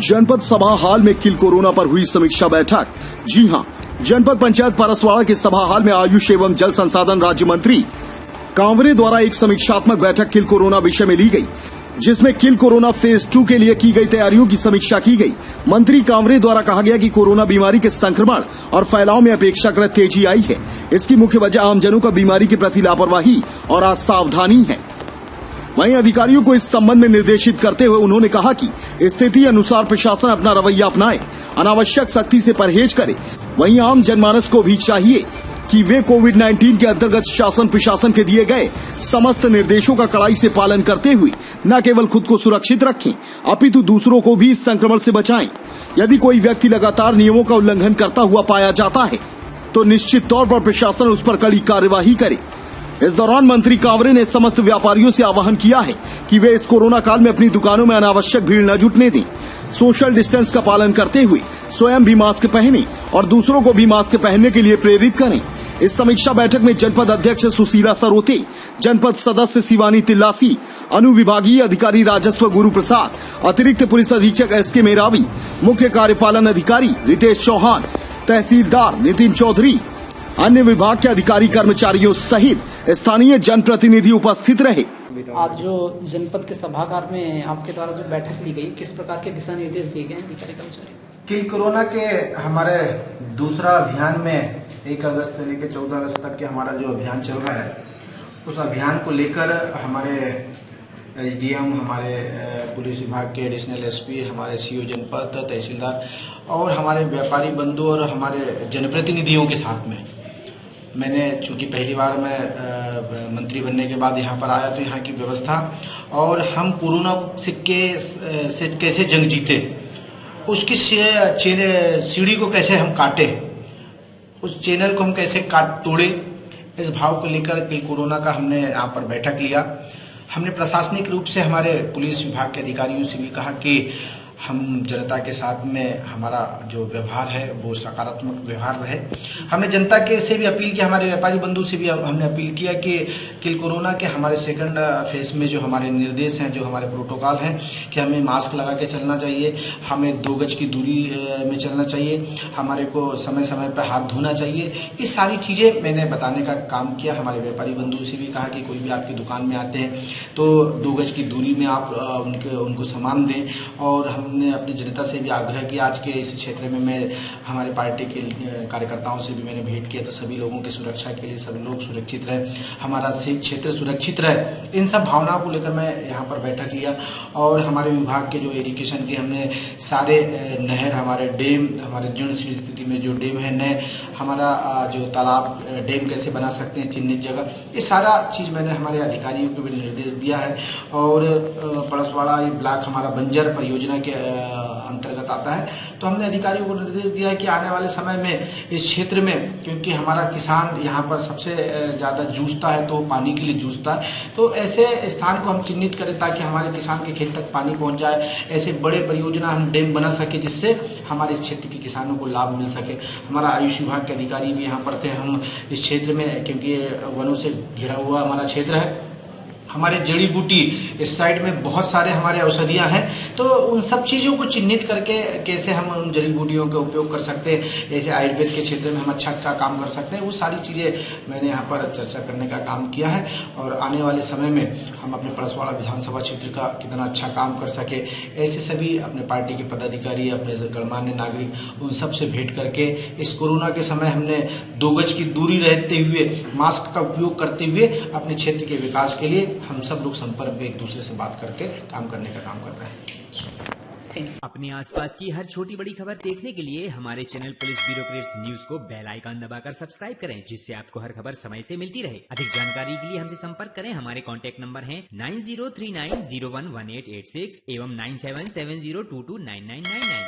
जनपद सभा हाल में किल कोरोना पर हुई समीक्षा बैठक। जी हां, जनपद पंचायत परसवाड़ा के सभा हाल में आयुष एवं जल संसाधन राज्य मंत्री कांवरे द्वारा एक समीक्षात्मक बैठक किल कोरोना विषय में ली गई, जिसमें किल कोरोना फेज 2 के लिए की गई तैयारियों की समीक्षा की गई। मंत्री कांवरे द्वारा कहा गया कि कोरोना बीमारी के संक्रमण और फैलाव में अपेक्षाकृत तेजी आई है। इसकी मुख्य वजह आमजनों का बीमारी के प्रति लापरवाही और असावधानी है। वहीं अधिकारियों को इस संबंध में निर्देशित करते हुए उन्होंने कहा कि स्थिति अनुसार प्रशासन अपना रवैया अपनाए, अनावश्यक सख्ती से परहेज करे। वहीं आम जनमानस को भी चाहिए कि वे कोविड-19 के अंतर्गत शासन प्रशासन के दिए गए समस्त निर्देशों का कड़ाई से पालन करते हुए न केवल खुद को सुरक्षित रखें, अपितु दूसरों को भी इस संक्रमण से बचाएं। यदि कोई व्यक्ति लगातार नियमों का उल्लंघन करता हुआ पाया जाता है तो निश्चित तौर पर प्रशासन उस पर कड़ी कार्यवाही करे। इस दौरान मंत्री कांवरे ने समस्त व्यापारियों से आह्वान किया है कि वे इस कोरोना काल में अपनी दुकानों में अनावश्यक भीड़ न जुटने दें, सोशल डिस्टेंस का पालन करते हुए स्वयं भी मास्क पहने और दूसरों को भी मास्क पहनने के लिए प्रेरित करें। इस समीक्षा बैठक में जनपद अध्यक्ष सुशीला सरोते, जनपद सदस्य शिवानी तिल्लासी, अनुविभागीय अधिकारी राजस्व गुरु प्रसाद, अतिरिक्त पुलिस अधीक्षक SK मेरावी, मुख्य कार्यपालन अधिकारी रितेश चौहान, तहसीलदार नितिन चौधरी, अन्य विभाग के अधिकारी कर्मचारियों सहित स्थानीय जनप्रतिनिधि उपस्थित रहे। आज जो जनपद के सभागार में आपके द्वारा जो बैठक ली गई, किस प्रकार के दिशा निर्देश दिए गए अधिकारी कर्मचारी? किल कोरोना के हमारे दूसरा अभियान में 1 अगस्त से लेकर 14 अगस्त तक के हमारा जो अभियान चल रहा है, उस अभियान को लेकर हमारे SDM, हमारे पुलिस विभाग के एडिशनल SP, हमारे CO जनपद, तहसीलदार और हमारे व्यापारी बंधु और हमारे जनप्रतिनिधियों के साथ में मैंने, चूंकि पहली बार मैं मंत्री बनने के बाद यहाँ पर आया, तो यहाँ की व्यवस्था और हम कोरोना से कैसे जंग जीते, उसकी सीढ़ी को कैसे हम काटे, उस चैनल को हम कैसे तोड़े, इस भाव को लेकर कि कोरोना का हमने यहाँ पर बैठक लिया। हमने प्रशासनिक रूप से हमारे पुलिस विभाग के अधिकारियों से भी कहा कि हम जनता के साथ में हमारा जो व्यवहार है वो सकारात्मक व्यवहार रहे। हमने जनता के से भी अपील किया, हमारे व्यापारी बंधु से भी हमने अपील किया कि किल कोरोना के हमारे सेकंड फेज में जो हमारे निर्देश हैं, जो हमारे प्रोटोकॉल हैं, कि हमें मास्क लगा के चलना चाहिए, हमें 2 गज की दूरी में चलना चाहिए, हमारे को समय समय पर हाथ धोना चाहिए। ये सारी चीज़ें मैंने बताने का काम किया। हमारे व्यापारी बंधु से भी कहा कि कोई भी आपकी दुकान में आते हैं तो 2 गज की दूरी में आप उनको सामान दें। और हमने अपनी जनता से भी आग्रह किया। आज के इस क्षेत्र में मैं हमारे पार्टी के कार्यकर्ताओं से भी मैंने भेंट किया, तो सभी लोगों की सुरक्षा के लिए सभी लोग सुरक्षित रहे, हमारा क्षेत्र सुरक्षित रहे, इन सब भावनाओं को लेकर मैं यहाँ पर बैठक लिया। और हमारे विभाग के जो इरिगेशन के हमने सारे नहर, हमारे डैम, हमारे जीर्ण स्थिति में जो डैम है, नए हमारा जो तालाब डैम कैसे बना सकते हैं चिन्हित जगह, ये सारा चीज़ मैंने हमारे अधिकारियों को भी निर्देश दिया है। और परसवाड़ा ये ब्लॉक हमारा बंजर परियोजना के अंतर्गत आता है, तो हमने अधिकारियों को निर्देश दिया है कि आने वाले समय में इस क्षेत्र में, क्योंकि हमारा किसान यहाँ पर सबसे ज़्यादा जूझता है, तो पानी के लिए जूझता है, तो ऐसे स्थान को हम चिन्हित करें ताकि हमारे किसान के खेत तक पानी पहुँच जाए। ऐसे बड़े परियोजना हम डैम बना सके जिससे हमारे इस क्षेत्र के किसानों को लाभ मिल सके। हमारा आयुष विभाग के अधिकारी भी यहाँ पर थे। हम इस क्षेत्र में, क्योंकि वनों से घिरा हुआ हमारा क्षेत्र है, हमारे जड़ी बूटी इस साइड में बहुत सारे हमारे औषधियाँ हैं, तो उन सब चीज़ों को चिन्हित करके कैसे हम उन जड़ी बूटियों का उपयोग कर सकते हैं, जैसे आयुर्वेद के क्षेत्र में हम अच्छा काम कर सकते हैं, वो सारी चीज़ें मैंने यहाँ पर चर्चा करने का काम किया है। और आने वाले समय में हम अपने परसवाड़ा विधानसभा क्षेत्र का कितना अच्छा काम कर सके, ऐसे सभी अपने पार्टी के पदाधिकारी, अपने गणमान्य नागरिक, उन सब से भेंट करके इस कोरोना के समय हमने 2 गज की दूरी रहते हुए, मास्क का उपयोग करते हुए अपने क्षेत्र के विकास के लिए हम सब लोग संपर्क में एक दूसरे से बात करके काम करने का काम कर रहे हैं। अपने आसपास की हर छोटी बड़ी खबर देखने के लिए हमारे चैनल पुलिस ब्यूरोक्रेट्स न्यूज को बेल आइकन दबाकर सब्सक्राइब करें, जिससे आपको हर खबर समय से मिलती रहे। अधिक जानकारी के लिए हमसे संपर्क करें। हमारे कॉन्टैक्ट नंबर हैं 9039011886 एवं 9770229999।